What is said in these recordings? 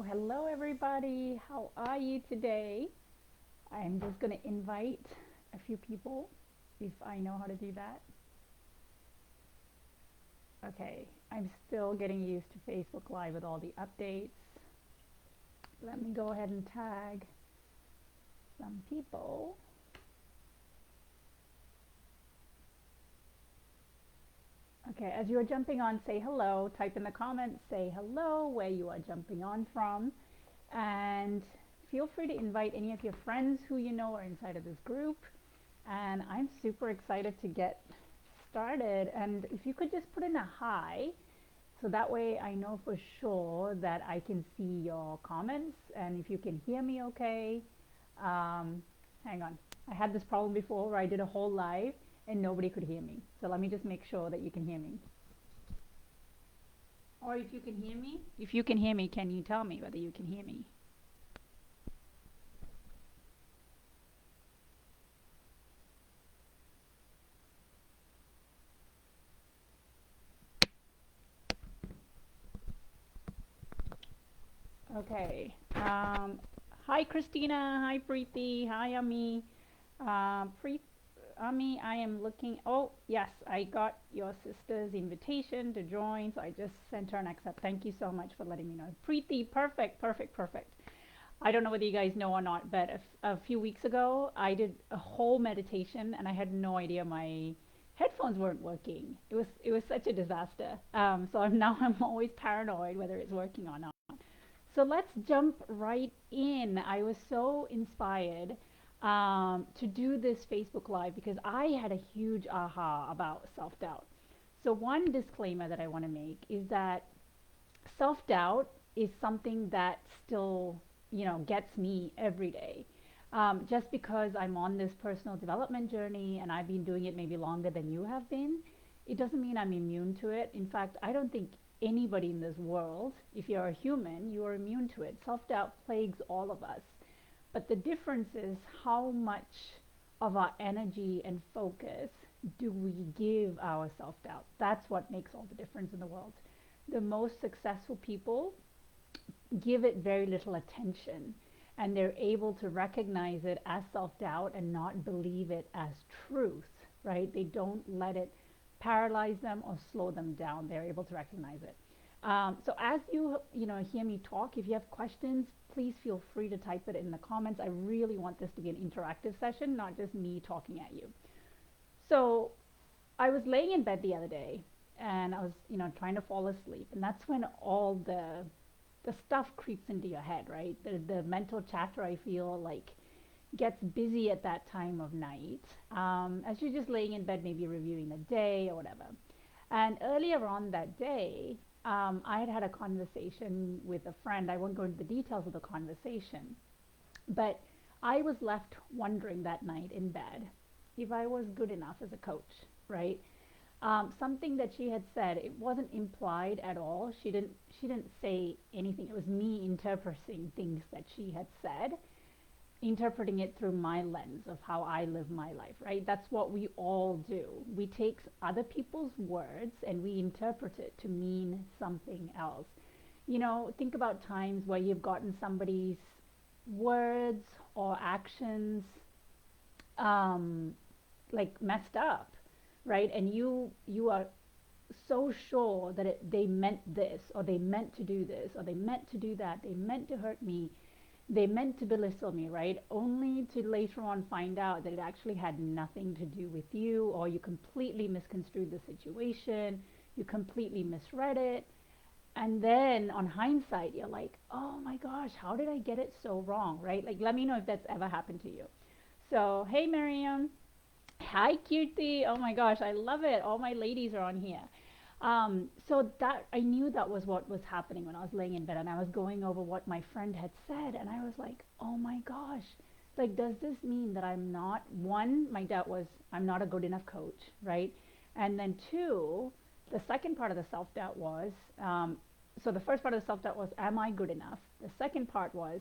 Hello, everybody. How are you today? I'm just going to invite a few people if I know how to do that. Okay, I'm still getting used to Facebook Live with all the updates. Let me go ahead and tag some people. Okay, as you are jumping on, say hello. Type in the comments, say hello, where you are jumping on from. And feel free to invite any of your friends who you know are inside of this group. And I'm super excited to get started. And if you could just put in a hi, so that way I know for sure that I can see your comments and if you can hear me okay. Um, Hang on. I had this problem before where I did a whole live and nobody could hear me. So let me just make sure that you can hear me. Or if you can hear me, can you tell me whether you can hear me? Okay. Hi, Christina. Hi, Preeti. Hi, Ami. Preet, Ami, I am looking. Oh, yes, I got your sister's invitation to join, so I just sent her an accept. Thank you so much for letting me know. Preeti, perfect, perfect, perfect. I don't know whether you guys know or not, but a few weeks ago, I did a whole meditation and I had no idea my headphones weren't working. It was such a disaster. So I'm always paranoid whether it's working or not. So let's jump right in. I was so inspired to do this Facebook Live because I had a huge aha about self doubt. So, one disclaimer that I want to make is that self doubt is something that still, gets me every day. Just because I'm on this personal development journey and I've been doing it maybe longer than you have been, it doesn't mean I'm immune to it. In fact, I don't think anybody in this world, if you're a human, you are immune to it. Self doubt plagues all of us. But the difference is how much of our energy and focus do we give our self doubt? That's what makes all the difference in the world. The most successful people give it very little attention and they're able to recognize it as self doubt and not believe it as truth, right? They don't let it paralyze them or slow them down. They're able to recognize it. So as you hear me talk, if you have questions, please feel free to type it in the comments. I really want this to be an interactive session, not just me talking at you. So I was laying in bed the other day and I was, trying to fall asleep. And that's when all the stuff creeps into your head, right? The mental chatter, I feel like, gets busy at that time of night as you're just laying in bed, maybe reviewing the day or whatever. And earlier on that day, I had had a conversation with a friend. I won't go into the details of the conversation, but I was left wondering that night in bed if I was good enough as a coach, right? Something that she had said, it wasn't implied at all. She didn't say anything. It was me interpreting things that she had said, interpreting it through my lens of how I live my life, right? That's what we all do. We take other people's words and we interpret it to mean something else. Think about times where you've gotten somebody's words or actions um, like messed up, right? And you are so sure that they meant this or they meant to do this or they meant to do that, they meant to hurt me, they meant to belittle me, right? Only to later on find out that it actually had nothing to do with you, or you completely misconstrued the situation, you completely misread it. And then on hindsight, you're like, oh my gosh, how did I get it so wrong, right? Like, let me know if that's ever happened to you. So, hey, Miriam. Hi, Kirti. Oh my gosh, I love it. All my ladies are on here. So that I knew that was what was happening when I was laying in bed and I was going over what my friend had said and I was like, oh my gosh, like does this mean that I'm not one, my doubt was I'm not a good enough coach, right? And then two, the second part of the self doubt was so the first part of the self doubt was, am I good enough? The second part was,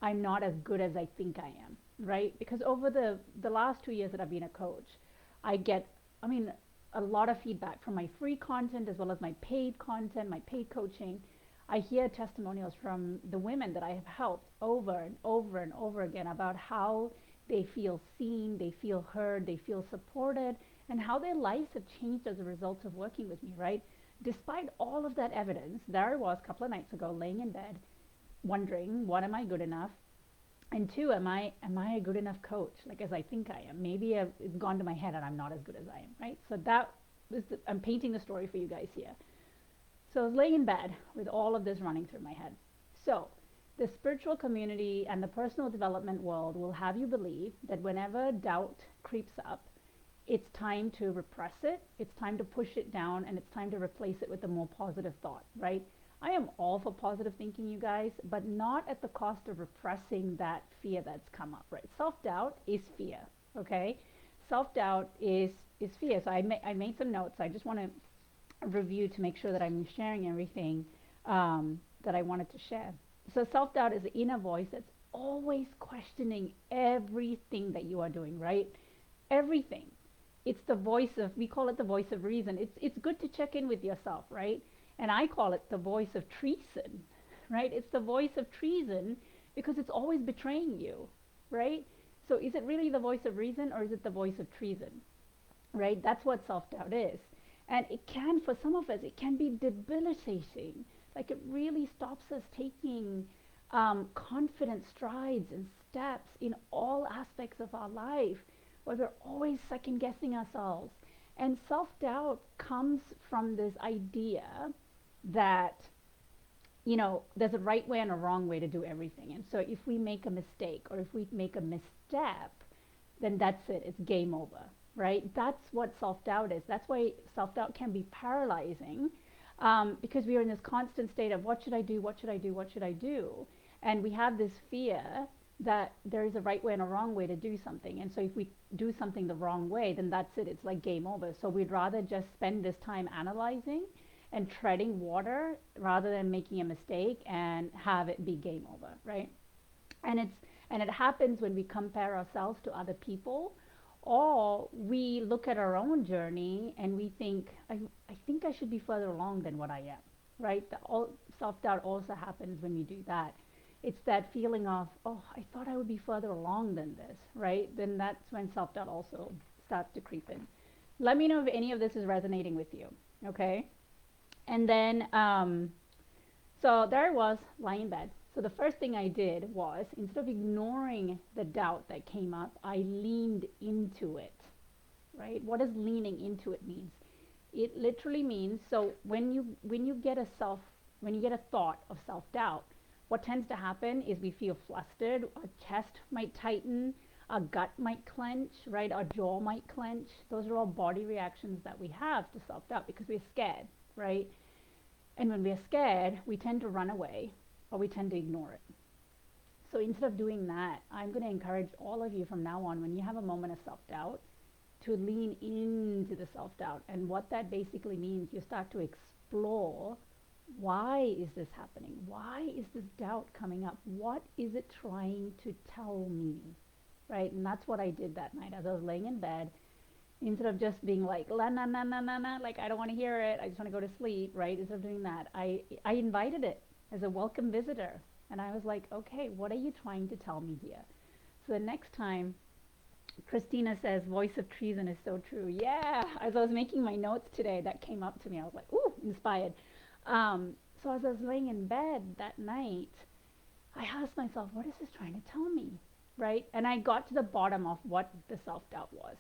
I'm not as good as I think I am, right? Because over the last 2 years that I've been a coach, I get, I mean, a lot of feedback from my free content as well as my paid content, my paid coaching. I hear testimonials from the women that I have helped over and over and over again about how they feel seen, they feel heard, they feel supported, and how their lives have changed as a result of working with me, right? Despite all of that evidence, there I was a couple of nights ago laying in bed wondering, what am I good enough? And two, am I a good enough coach? Like as I think I am. Maybe it's gone to my head and I'm not as good as I am, right? So I'm painting the story for you guys here. So I was laying in bed with all of this running through my head. So the spiritual community and the personal development world will have you believe that whenever doubt creeps up, it's time to repress it, it's time to push it down, and it's time to replace it with a more positive thought, right? I am all for positive thinking, you guys, but not at the cost of repressing that fear that's come up, right? Self-doubt is fear, okay? Self-doubt is fear. So I made some notes. I just want to review to make sure that I'm sharing everything that I wanted to share. So self-doubt is the inner voice that's always questioning everything that you are doing, right? Everything. It's the voice of, we call it the voice of reason. It's good to check in with yourself, right? And I call it the voice of treason, right? It's the voice of treason because it's always betraying you, right? So is it really the voice of reason or is it the voice of treason, right? That's what self-doubt is. And it can, for some of us, it can be debilitating. Like it really stops us taking confident strides and steps in all aspects of our life, where we're always second guessing ourselves. And self-doubt comes from this idea that, there's a right way and a wrong way to do everything. And so if we make a mistake or if we make a misstep, then that's it. It's game over, right? That's what self-doubt is. That's why self-doubt can be paralyzing, because we are in this constant state of what should I do? What should I do? What should I do? And we have this fear that there is a right way and a wrong way to do something. And so if we do something the wrong way, then that's it. It's like game over. So we'd rather just spend this time analyzing and treading water rather than making a mistake and have it be game over, right? And it happens when we compare ourselves to other people, or we look at our own journey and we think, I think I should be further along than what I am, right? Self-doubt also happens when we do that. It's that feeling of, oh, I thought I would be further along than this, right? Then that's when self-doubt also starts to creep in. Let me know if any of this is resonating with you, okay? And then, so there I was lying in bed. So the first thing I did was, instead of ignoring the doubt that came up, I leaned into it, right? What does leaning into it means? It literally means, so when you get a thought of self-doubt, what tends to happen is we feel flustered, our chest might tighten, our gut might clench, right? Our jaw might clench. Those are all body reactions that we have to self-doubt because we're scared, right? And when we're scared, we tend to run away or we tend to ignore it. So instead of doing that, I'm going to encourage all of you from now on, when you have a moment of self-doubt, to lean into the self-doubt. And what that basically means, you start to explore, why is this happening? Why is this doubt coming up? What is it trying to tell me? Right? And that's what I did that night as I was laying in bed. Instead of just being like, la na na na na na, like I don't want to hear it, I just want to go to sleep, right? Instead of doing that, I invited it as a welcome visitor. And I was like, okay, what are you trying to tell me here? So the next time, Christina says, voice of treason is so true. Yeah, as I was making my notes today, that came up to me. I was like, ooh, inspired. So as I was laying in bed that night, I asked myself, what is this trying to tell me, right? And I got to the bottom of what the self-doubt was.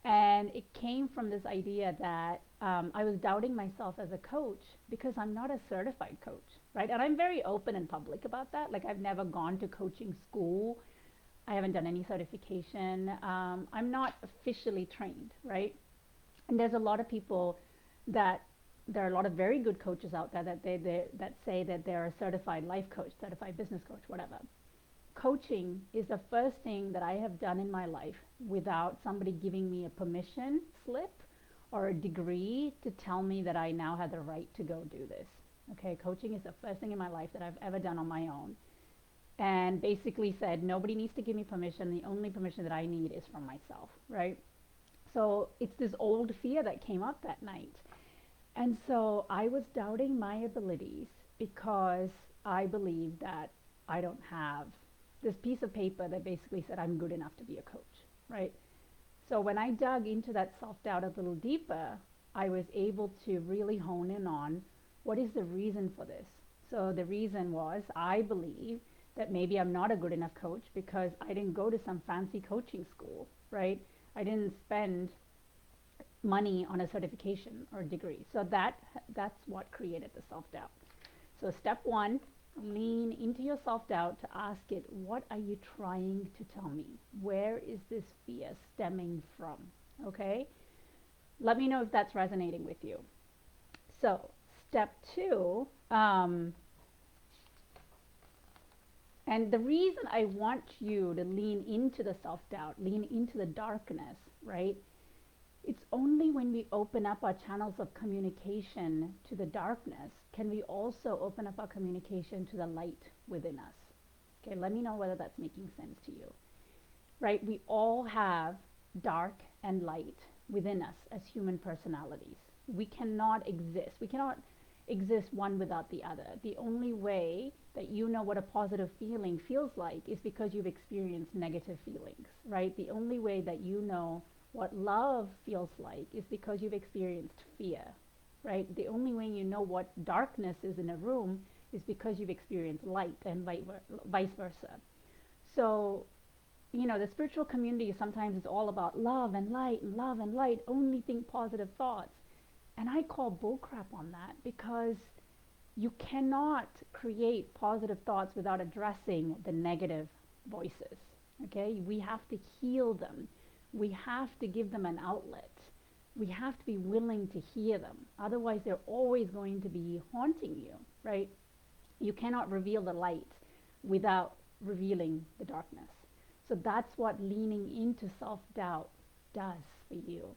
And it came from this idea that I was doubting myself as a coach because I'm not a certified coach, right? And I'm very open and public about that. Like I've never gone to coaching school. I haven't done any certification. I'm not officially trained, right? And there's a lot of people that there are a lot of very good coaches out there that say that they're a certified life coach, certified business coach, whatever. Coaching is the first thing that I have done in my life without somebody giving me a permission slip or a degree to tell me that I now have the right to go do this. Okay, coaching is the first thing in my life that I've ever done on my own. And basically said, nobody needs to give me permission. The only permission that I need is from myself, right? So it's this old fear that came up that night. And so I was doubting my abilities because I believe that I don't have this piece of paper that basically said I'm good enough to be a coach, right? So when I dug into that self doubt a little deeper, I was able to really hone in on what is the reason for this. So the reason was I believe that maybe I'm not a good enough coach because I didn't go to some fancy coaching school, right? I didn't spend money on a certification or degree. So that's what created the self doubt. So step one, lean into your self doubt to ask it, what are you trying to tell me? Where is this fear stemming from? Okay? Let me know if that's resonating with you. So, step two, and the reason I want you to lean into the self doubt, lean into the darkness, right? It's only when we open up our channels of communication to the darkness can we also open up our communication to the light within us. Okay, let me know whether that's making sense to you. Right? We all have dark and light within us as human personalities. We cannot exist. We cannot exist one without the other. The only way that you know what a positive feeling feels like is because you've experienced negative feelings, right? The only way that you know what love feels like is because you've experienced fear, right? The only way you know what darkness is in a room is because you've experienced light, and vice versa. So, the spiritual community sometimes is all about love and light and love and light, only think positive thoughts. And I call bullcrap on that, because you cannot create positive thoughts without addressing the negative voices. Okay? We have to heal them. We have to give them an outlet. We have to be willing to hear them. Otherwise, they're always going to be haunting you, right? You cannot reveal the light without revealing the darkness. So that's what leaning into self-doubt does for you,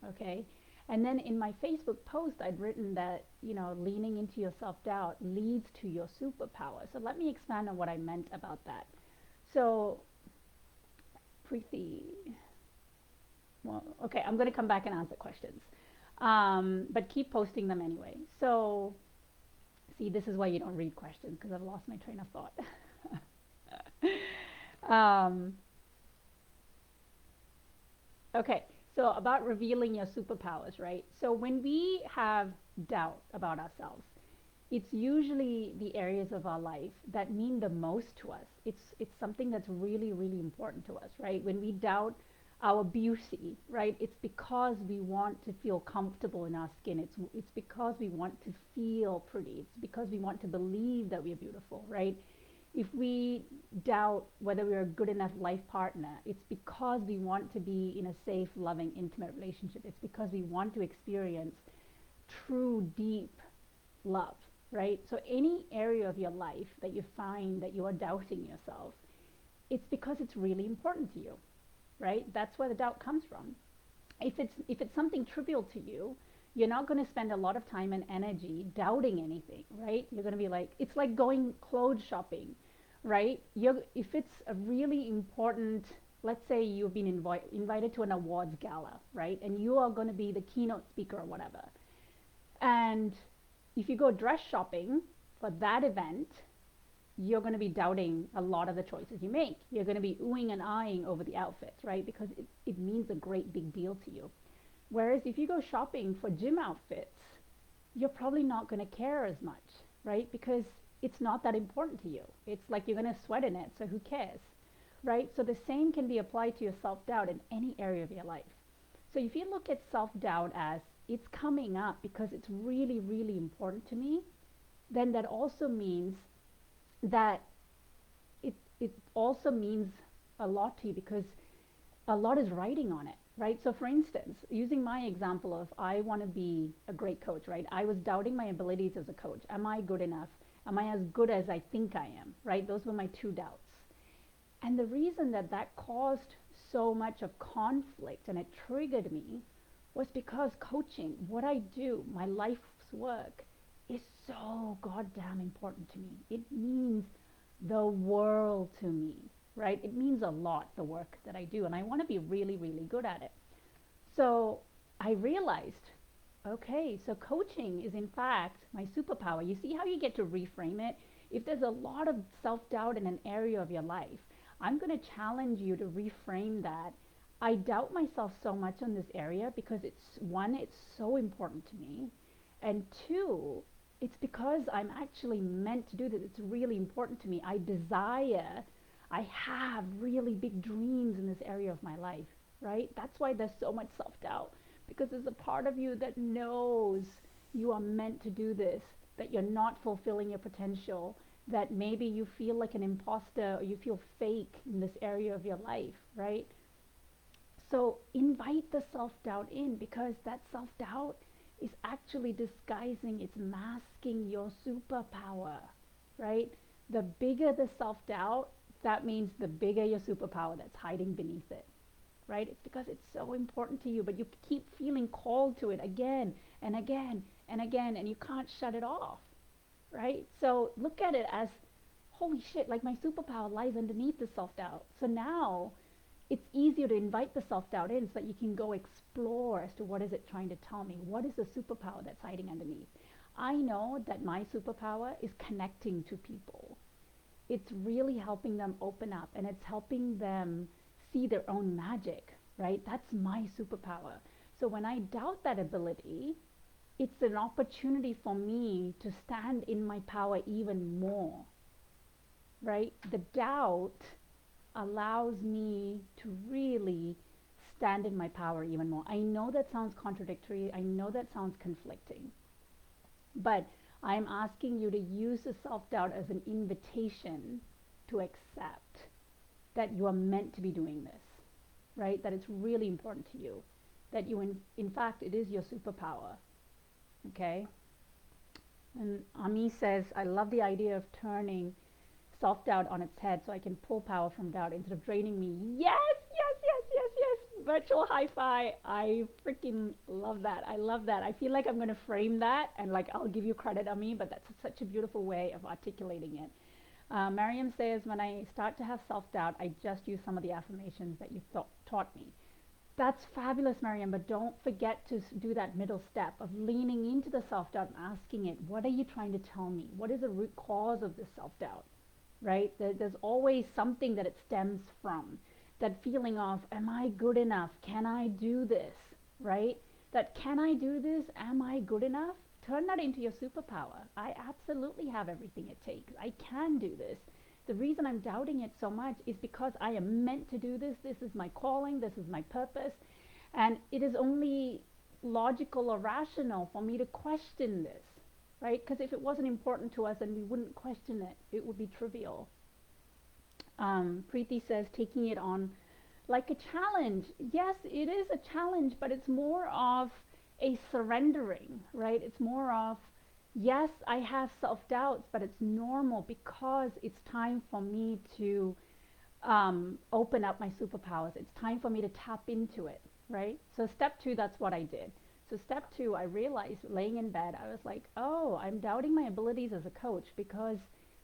okay? And then in my Facebook post, I'd written that, leaning into your self-doubt leads to your superpower. So let me expand on what I meant about that. So, Preeti, well, okay, I'm going to come back and answer questions. But keep posting them anyway. So, see, this is why you don't read questions, because I've lost my train of thought. Okay, so about revealing your superpowers, right? So when we have doubt about ourselves, it's usually the areas of our life that mean the most to us. It's something that's really, really important to us, right? When we doubt our beauty, right? It's because we want to feel comfortable in our skin. It's because we want to feel pretty. It's because we want to believe that we are beautiful, right? If we doubt whether we're a good enough life partner, it's because we want to be in a safe, loving, intimate relationship. It's because we want to experience true, deep love, right? So any area of your life that you find that you are doubting yourself, it's because it's really important to you, right? That's where the doubt comes from. If it's something trivial to you, you're not going to spend a lot of time and energy doubting anything, right? You're going to be like, it's like going clothes shopping, right? If it's a really important, let's say you've been invited to an awards gala, right? And you are going to be the keynote speaker or whatever. And if you go dress shopping for that event, you're going to be doubting a lot of the choices you make. You're going to be oohing and eyeing over the outfits, right? Because it means a great big deal to you. Whereas if you go shopping for gym outfits, you're probably not going to care as much, right? Because it's not that important to you. It's like you're going to sweat in it, so who cares, right? So the same can be applied to your self-doubt in any area of your life. So if you look at self-doubt as it's coming up because it's really, really important to me, then that also means that it also means a lot to you, because a lot is riding on it, right? So for instance, using my example of I want to be a great coach, right? I was doubting my abilities as a coach. Am I good enough? Am I as good as I think I am, right? Those were my two doubts. And the reason that caused so much of conflict and it triggered me was because coaching, what I do, my life's work, is so goddamn important to me. It means the world to me, right? It means a lot, the work that I do, and I want to be really, really good at it. So I realized Okay, so coaching is in fact my superpower. You see how you get to reframe it? If there's a lot of self doubt in an area of your life, I'm going to challenge you to reframe that. I doubt myself so much on this area because it's one, it's so important to me. And two, it's because I'm actually meant to do this. It's really important to me. I have really big dreams in this area of my life, right? That's why there's so much self doubt because there's a part of you that knows you are meant to do this, that you're not fulfilling your potential, that maybe you feel like an imposter or you feel fake in this area of your life, right? So invite the self doubt in because that self doubt is actually disguising, it's masking your superpower, right? The bigger the self doubt, that means the bigger your superpower that's hiding beneath it, right? It's because it's so important to you, but you keep feeling called to it again and again and again, and you can't shut it off, right? So look at it as holy shit, like my superpower lies underneath the self doubt. So now it's easier to invite the self doubt in so that you can go explore as to what is it trying to tell me? What is the superpower that's hiding underneath? I know that my superpower is connecting to people. It's really helping them open up and it's helping them see their own magic, right? That's my superpower. So when I doubt that ability, it's an opportunity for me to stand in my power even more, right? The doubt allows me to really stand in my power even more. I know that sounds contradictory. I know that sounds conflicting. But I'm asking you to use the self doubt as an invitation to accept that you are meant to be doing this, right? That it's really important to you. That in fact, it is your superpower. Okay? And Ami says, I love the idea of turning self doubt on its head so I can pull power from doubt instead of draining me. Yes, yes, yes, yes, yes. Virtual high five. I freaking love that. I love that. I feel like I'm going to frame that and like I'll give you credit on me, but that's such a beautiful way of articulating it. Mariam says, when I start to have self doubt, I just use some of the affirmations that you taught me. That's fabulous, Mariam, but don't forget to do that middle step of leaning into the self doubt and asking it, what are you trying to tell me? What is the root cause of this self doubt? Right? There's always something that it stems from. That feeling of, am I good enough? Can I do this? Right? That can I do this? Am I good enough? Turn that into your superpower. I absolutely have everything it takes. I can do this. The reason I'm doubting it so much is because I am meant to do this. This is my calling. This is my purpose. And it is only logical or rational for me to question this, right? Because if it wasn't important to us, then we wouldn't question it. It would be trivial. Preeti says, taking it on like a challenge. Yes, it is a challenge, but it's more of a surrendering, right? It's more of, yes, I have self doubts, but it's normal because it's time for me to open up my superpowers. It's time for me to tap into it, right? So, step two, that's what I did. So, step two, I realized laying in bed, I was like, oh, I'm doubting my abilities as a coach because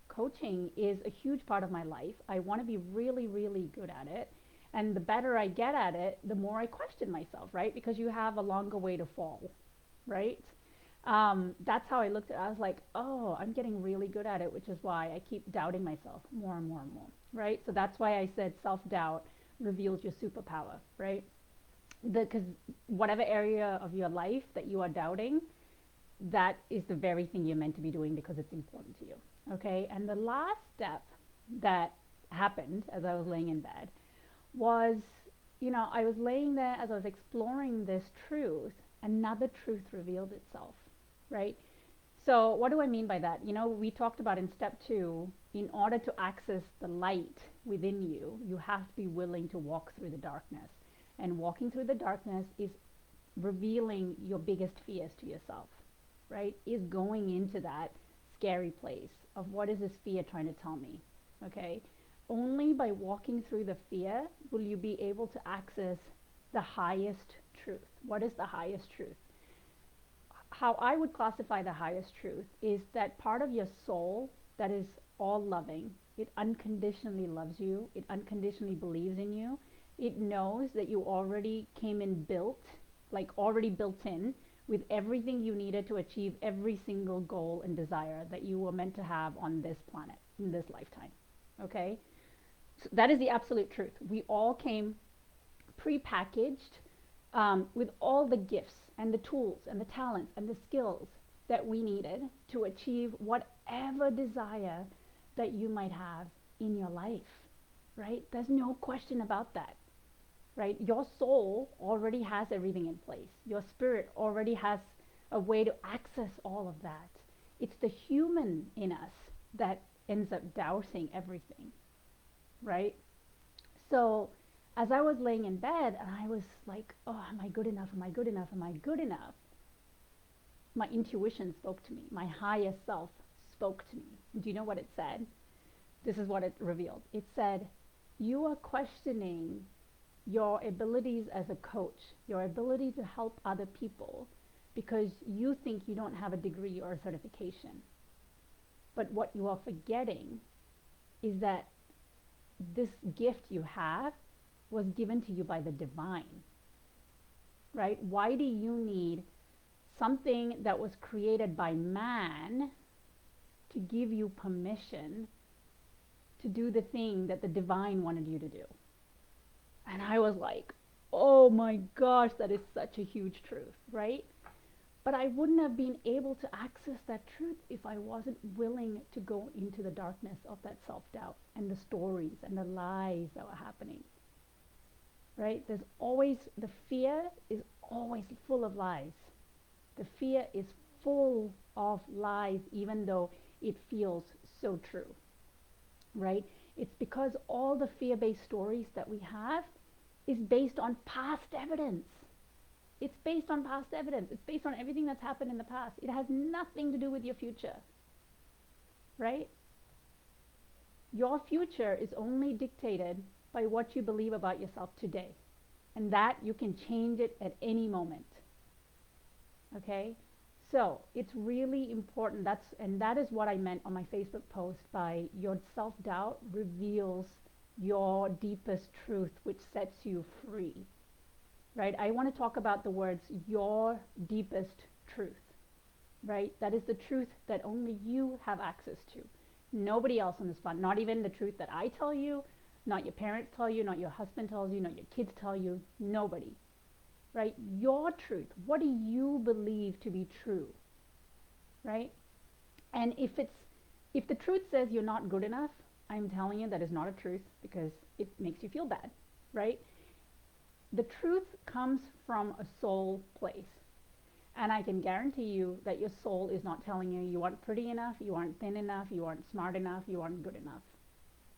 coaching is a huge part of my life. I want to be really, really good at it. And the better I get at it, the more I question myself, right? Because you have a longer way to fall, right? That's how I looked at it. I was like, oh, I'm getting really good at it, which is why I keep doubting myself more and more and more, right? So that's why I said self doubt reveals your superpower, right? Because whatever area of your life that you are doubting, that is the very thing you're meant to be doing because it's important to you, okay? And the last step that happened as I was laying in bed was, I was laying there as I was exploring this truth, another truth revealed itself, right? So, what do I mean by that? We talked about in step two, in order to access the light within you, you have to be willing to walk through the darkness. And walking through the darkness is revealing your biggest fears to yourself, right? Is going into that scary place of what is this fear trying to tell me, okay? Only by walking through the fear will you be able to access the highest truth. What is the highest truth? How I would classify the highest truth is that part of your soul that is all loving, it unconditionally loves you, it unconditionally believes in you, it knows that you already came in built, like already built in with everything you needed to achieve every single goal and desire that you were meant to have on this planet in this lifetime. Okay? So that is the absolute truth. We all came pre-packaged with all the gifts and the tools and the talents and the skills that we needed to achieve whatever desire that you might have in your life, right? There's no question about that, right? Your soul already has everything in place. Your spirit already has a way to access all of that. It's the human in us that ends up doubting everything, right? So as I was laying in bed and I was like, oh, am I good enough? Am I good enough? Am I good enough? My intuition spoke to me. My higher self spoke to me. Do you know what it said? This is what it revealed. It said, you are questioning your abilities as a coach, your ability to help other people because you think you don't have a degree or a certification. But what you are forgetting is that this gift you have was given to you by the divine, right? Why do you need something that was created by man to give you permission to do the thing that the divine wanted you to do? And I was like, oh my gosh, that is such a huge truth, right? But I wouldn't have been able to access that truth if I wasn't willing to go into the darkness of that self-doubt and the stories and the lies that were happening, right? There's always, the fear is always full of lies. The fear is full of lies, even though it feels so true, right? It's because all the fear-based stories that we have is based on past evidence. It's based on past evidence. It's based on everything that's happened in the past. It has nothing to do with your future, right? Your future is only dictated by what you believe about yourself today. And that you can change it at any moment. Okay? So it's really important. That is what I meant on my Facebook post by your self-doubt reveals your deepest truth, which sets you free. Right? I want to talk about the words your deepest truth. Right? That is the truth that only you have access to. Nobody else on this planet, not even the truth that I tell you, not your parents tell you, not your husband tells you, not your kids tell you, nobody. Right? Your truth. What do you believe to be true? Right? And if the truth says you're not good enough, I'm telling you that is not a truth because it makes you feel bad, right? The truth comes from a soul place. And I can guarantee you that your soul is not telling you you aren't pretty enough, you aren't thin enough, you aren't smart enough, you aren't good enough,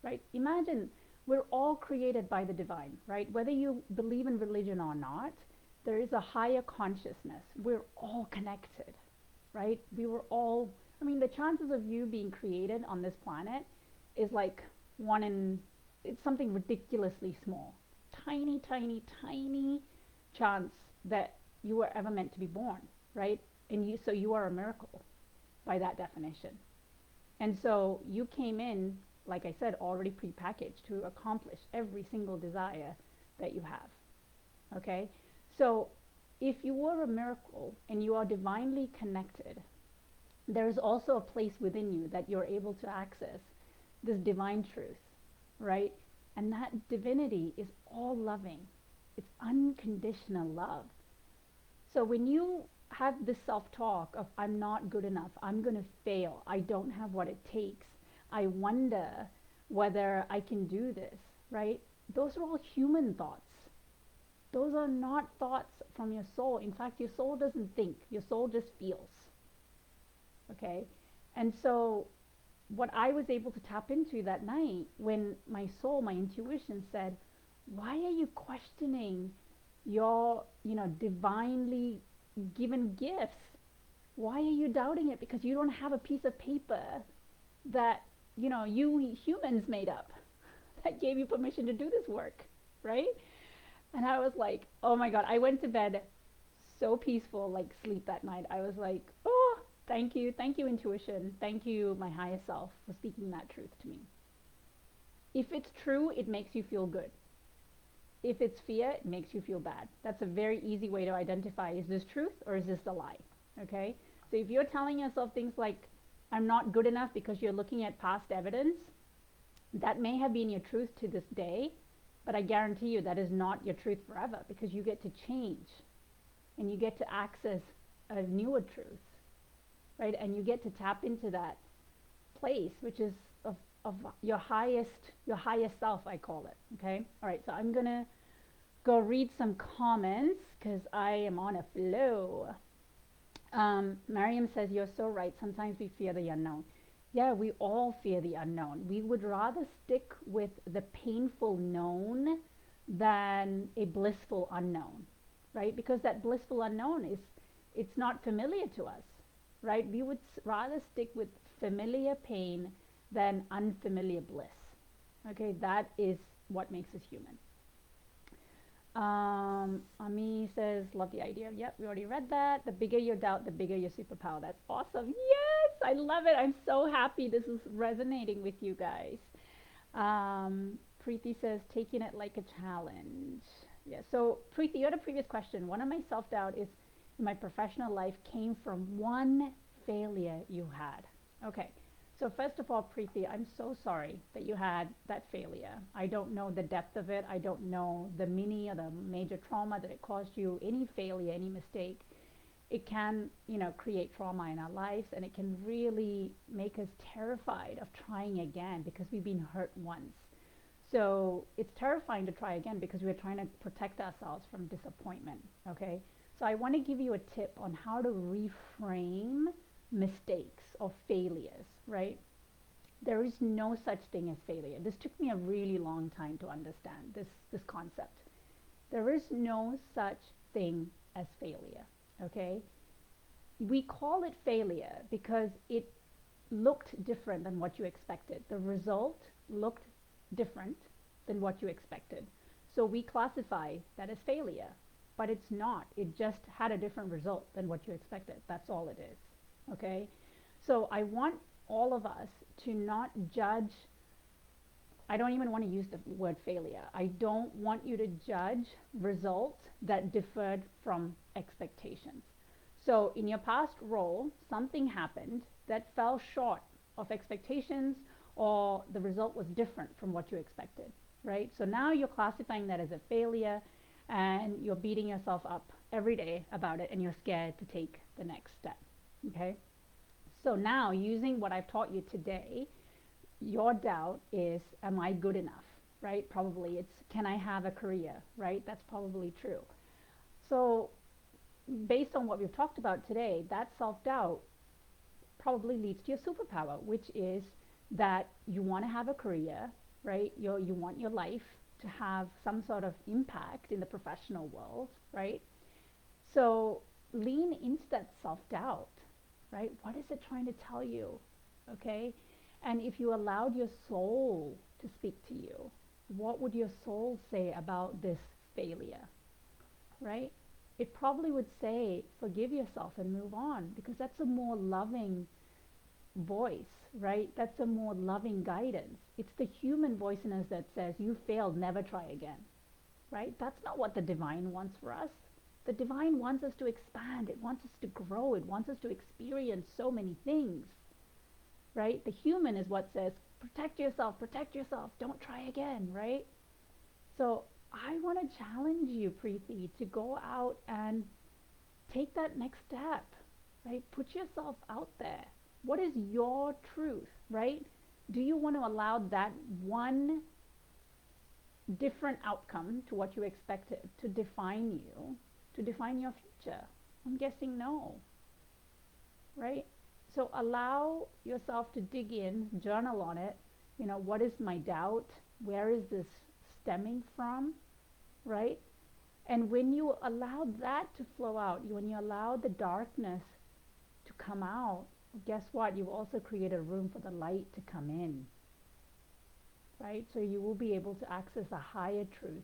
right? Imagine we're all created by the divine, right? Whether you believe in religion or not, there is a higher consciousness. We're all connected, right? We were all, I mean, the chances of you being created on this planet is like it's something ridiculously small. Tiny, tiny, tiny chance that you were ever meant to be born, right? And so you are a miracle by that definition. And so you came in, like I said, already prepackaged to accomplish every single desire that you have, okay? So if you were a miracle and you are divinely connected, there is also a place within you that you're able to access this divine truth, right? And that divinity is all loving. It's unconditional love. So when you have this self-talk of I'm not good enough, I'm going to fail, I don't have what it takes, I wonder whether I can do this, right? Those are all human thoughts. Those are not thoughts from your soul. In fact, your soul doesn't think. Your soul just feels. Okay? And so what I was able to tap into that night when my soul, my intuition said, why are you questioning your, divinely given gifts? Why are you doubting it? Because you don't have a piece of paper that, you humans made up that gave you permission to do this work, right? And I was like, oh my God, I went to bed so peaceful, like sleep that night. I was like, oh, thank you, intuition. Thank you, my higher self, for speaking that truth to me. If it's true, it makes you feel good. if it's fear, it makes you feel bad. That's a very easy way to identify, is this truth or is this a lie? Okay? So if you're telling yourself things like, I'm not good enough because you're looking at past evidence, that may have been your truth to this day, but I guarantee you that is not your truth forever, because you get to change and you get to access a newer truth, right? And you get to tap into that place, which is of your highest self, I call it. Okay. All right. So I'm going to go read some comments because I am on a flow. Mariam says, you're so right. Sometimes we fear the unknown. Yeah, we all fear the unknown. We would rather stick with the painful known than a blissful unknown, right? Because that blissful unknown it's not familiar to us, right? We would rather stick with familiar pain than unfamiliar bliss. Okay, that is what makes us human. Ami says, love the idea. Yep, we already read that. The bigger your doubt, the bigger your superpower. That's awesome. Yes, I love it. I'm so happy this is resonating with you guys. Preeti says, taking it like a challenge. Yeah, so Preeti, you had a previous question. One of my self-doubt is in my professional life came from one failure you had. Okay, so first of all, Preeti, I'm so sorry that you had that failure. I don't know the depth of it. I don't know the mini or the major trauma that it caused you. Any failure, any mistake, it can, create trauma in our lives, and it can really make us terrified of trying again because we've been hurt once. So it's terrifying to try again because we're trying to protect ourselves from disappointment. Okay, so I want to give you a tip on how to reframe mistakes or failures, right? There is no such thing as failure. This took me a really long time to understand this concept. There is no such thing as failure, okay? We call it failure because it looked different than what you expected. The result looked different than what you expected. So we classify that as failure, but it's not. It just had a different result than what you expected. That's all it is. Okay? So I want all of us to not judge. I don't even want to use the word failure. I don't want you to judge results that differed from expectations. So in your past role, something happened that fell short of expectations, or the result was different from what you expected, right? So now you're classifying that as a failure, and you're beating yourself up every day about it, and you're scared to take the next step, okay? So now, using what I've taught you today, your doubt is, am I good enough, right? Probably it's, can I have a career, right? That's probably true. So based on what we've talked about today, that self-doubt probably leads to your superpower, which is that you want to have a career, right? You want your life to have some sort of impact in the professional world, right? So lean into that self-doubt, right? What is it trying to tell you, okay? And if you allowed your soul to speak to you, what would your soul say about this failure, right? It probably would say, forgive yourself and move on, because that's a more loving voice, right? That's a more loving guidance. It's the human voice in us that says, you failed, never try again, right? That's not what the divine wants for us. The divine wants us to expand. It wants us to grow. It wants us to experience so many things, right? The human is what says, protect yourself, don't try again, right? So I want to challenge you, Preeti, to go out and take that next step, right? Put yourself out there. What is your truth, right? Do you want to allow that one different outcome to what you expected to define you, to define your future? I'm guessing no, right? So allow yourself to dig in, journal on it. What is my doubt? Where is this stemming from, right? And when you allow that to flow out, when you allow the darkness to come out, guess what? You've also created room for the light to come in, right? So you will be able to access a higher truth,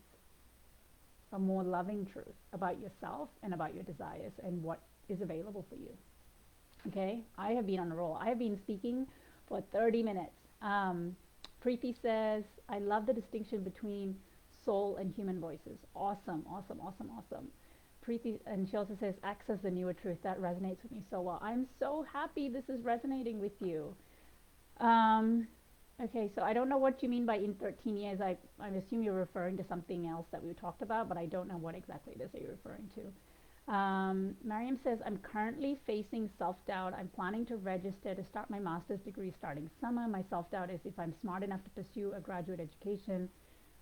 a more loving truth about yourself and about your desires and what is available for you. Okay? I have been on a roll. I have been speaking for 30 minutes. Preeti says, I love the distinction between soul and human voices. Awesome, awesome, awesome, awesome. Preeti, and she also says, access the newer truth. That resonates with me so well. I'm so happy this is resonating with you. Um, okay, so I don't know what you mean by in 13 years. I assume you're referring to something else that we talked about, but I don't know what exactly it is that you're referring to. Mariam says, I'm currently facing self doubt. I'm planning to register to start my master's degree starting summer. My self doubt is if I'm smart enough to pursue a graduate education.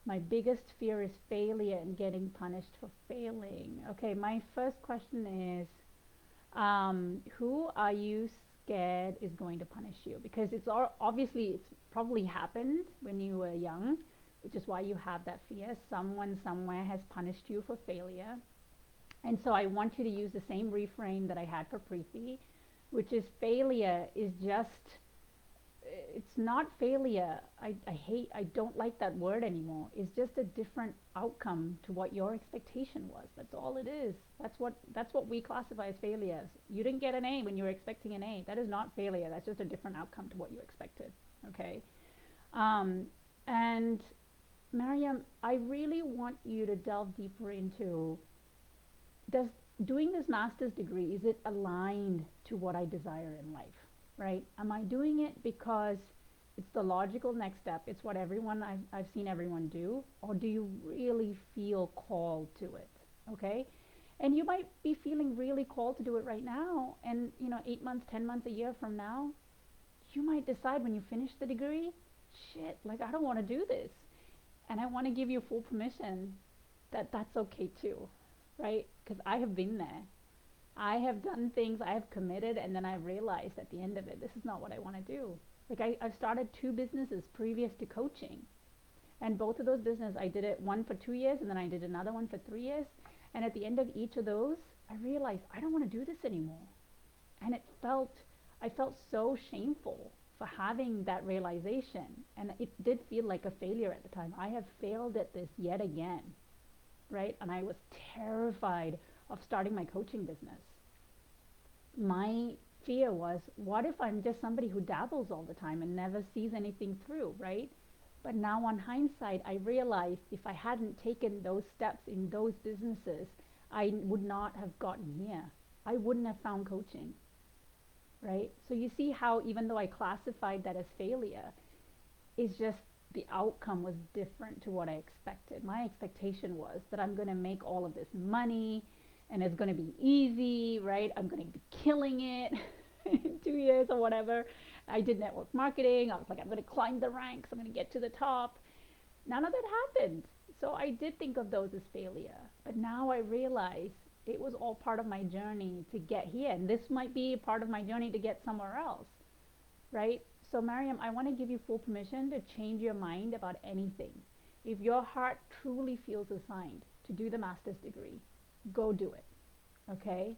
My biggest fear is failure and getting punished for failing. Okay, my first question is, who are you scared is going to punish you? Because obviously it's probably happened when you were young, which is why you have that fear. Someone somewhere has punished you for failure. And so I want you to use the same reframe that I had for Preeti, which is failure is just, it's not failure. I don't like that word anymore. It's just a different outcome to what your expectation was. That's all it is. That's what we classify as failure. You didn't get an A when you were expecting an A. That is not failure. That's just a different outcome to what you expected. Okay. And Mariam, I really want you to delve deeper into, does doing this master's degree, is it aligned to what I desire in life? Right? Am I doing it because it's the logical next step? It's what I've seen everyone do, or do you really feel called to it? Okay? And you might be feeling really called to do it right now, and 8 months, 10 months, a year from now, you might decide when you finish the degree, shit, like I don't want to do this. And I want to give you full permission that that's okay too, right? Because I have been there. I have done things, I have committed, and then I realized at the end of it, this is not what I want to do. Like I've started two businesses previous to coaching. And both of those businesses, I did it one for 2 years, and then I did another one for 3 years. And at the end of each of those, I realized I don't want to do this anymore. And I felt so shameful for having that realization. And it did feel like a failure at the time. I have failed at this yet again, right? And I was terrified of starting my coaching business. My fear was, what if I'm just somebody who dabbles all the time and never sees anything through, right? But now on hindsight, I realized if I hadn't taken those steps in those businesses, I would not have gotten here. I wouldn't have found coaching, right? So you see how even though I classified that as failure, it's just the outcome was different to what I expected. My expectation was that I'm going to make all of this money and it's going to be easy, right? I'm going to be killing it in 2 years or whatever. I did network marketing. I was like, I'm going to climb the ranks. I'm going to get to the top. None of that happened. So I did think of those as failure. But now I realize it was all part of my journey to get here. And this might be part of my journey to get somewhere else, right? So, Mariam, I want to give you full permission to change your mind about anything. If your heart truly feels assigned to do the master's degree, go do it, okay?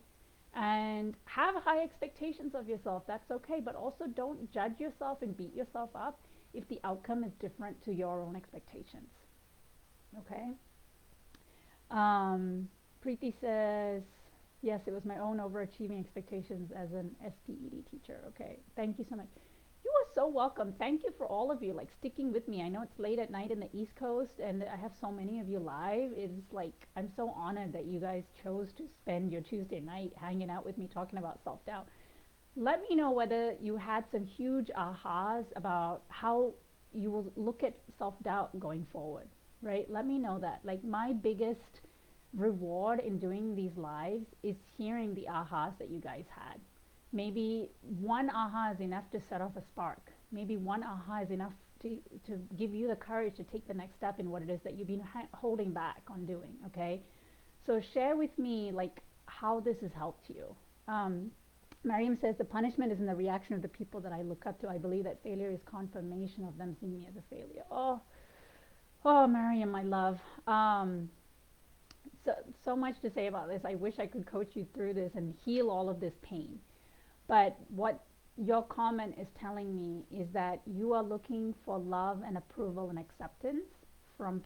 And have high expectations of yourself. That's okay, but also don't judge yourself and beat yourself up if the outcome is different to your own expectations, okay? Preeti says, yes, it was my own overachieving expectations as an SPED teacher. Okay, thank you so much. You are so welcome. Thank you for all of you, like sticking with me. I know it's late at night in the East Coast and I have so many of you live. It's like, I'm so honored that you guys chose to spend your Tuesday night hanging out with me talking about self-doubt. Let me know whether you had some huge ahas about how you will look at self-doubt going forward, right? Let me know that. Like my biggest reward in doing these lives is hearing the ahas that you guys had. Maybe one aha is enough to set off a spark. Maybe one aha is enough to give you the courage to take the next step in what it is that you've been holding back on doing, okay? So share with me like how this has helped you. Mariam says the punishment is in the reaction of the people that I look up to. I believe that failure is confirmation of them seeing me as a failure. Oh, Mariam, my love. So much to say about this. I wish I could coach you through this and heal all of this pain. But what your comment is telling me is that you are looking for love and approval and acceptance from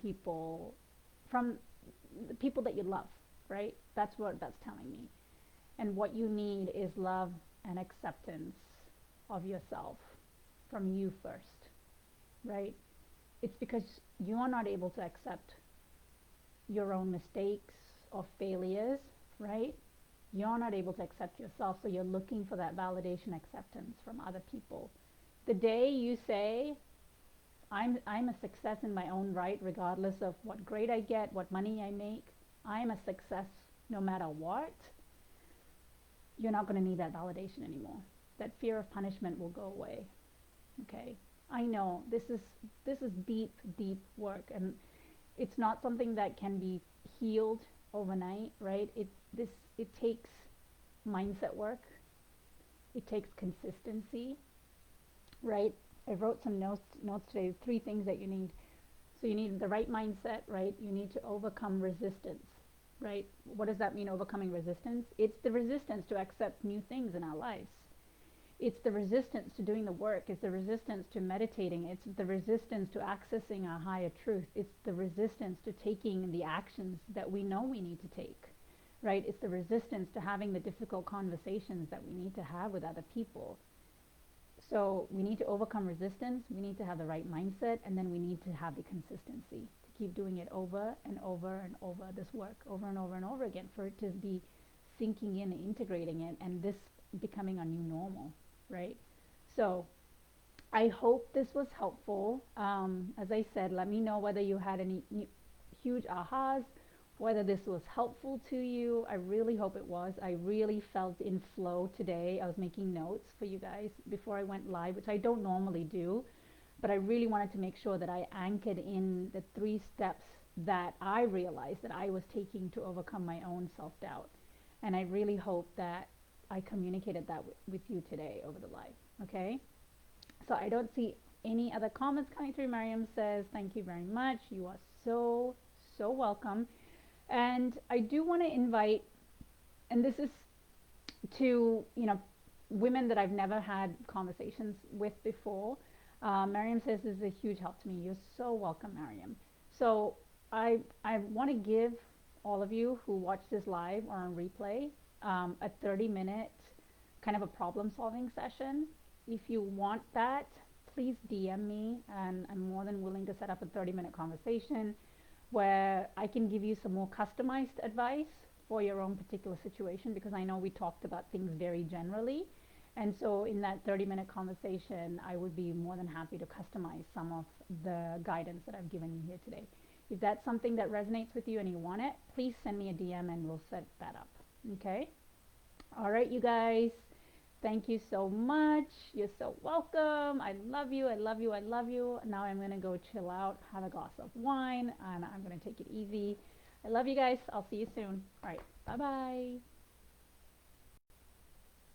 the people that you love, right? That's what that's telling me. And what you need is love and acceptance of yourself from you first, right? It's because you are not able to accept your own mistakes or failures, right? You're not able to accept yourself, so you're looking for that validation, acceptance from other people. The day you say, I'm a success in my own right, regardless of what grade I get, what money I make, I'm a success no matter what, you're not going to need that validation anymore. That fear of punishment will go away. Okay? I know this is deep, deep work, and it's not something that can be healed overnight, right? It takes mindset work. It takes consistency, right? I wrote some notes today. Three things that you need. So you need the right mindset, right? You need to overcome resistance, right? What does that mean, overcoming resistance? It's the resistance to accept new things in our lives. It's the resistance to doing the work. It's the resistance to meditating. It's the resistance to accessing our higher truth. It's the resistance to taking the actions that we know we need to take, right? It's the resistance to having the difficult conversations that we need to have with other people. So we need to overcome resistance, we need to have the right mindset, and then we need to have the consistency to keep doing it over and over and over, this work over and over and over again, for it to be sinking in and integrating it, and this becoming a new normal, right? So I hope this was helpful. As I said, let me know whether you had any huge ahas, whether this was helpful to you. I really hope it was. I really felt in flow today. I was making notes for you guys before I went live, which I don't normally do, but I really wanted to make sure that I anchored in the 3 steps that I realized that I was taking to overcome my own self-doubt. And I really hope that I communicated that with you today over the live. Okay? So I don't see any other comments coming through. Mariam says, thank you very much. You are so, so welcome. And I do want to invite, and this is to, women that I've never had conversations with before. Mariam says this is a huge help to me. You're so welcome, Mariam. So I want to give all of you who watch this live or on replay a 30-minute kind of a problem-solving session. If you want that, please DM me, and I'm more than willing to set up a 30-minute conversation where I can give you some more customized advice for your own particular situation, because I know we talked about things very generally. And so in that 30-minute conversation, I would be more than happy to customize some of the guidance that I've given you here today. If that's something that resonates with you and you want it, please send me a DM and we'll set that up. Okay? All right, you guys. Thank you so much. You're so welcome. I love you. I love you. I love you. Now I'm going to go chill out, have a glass of wine, and I'm going to take it easy. I love you guys. I'll see you soon. All right. Bye-bye.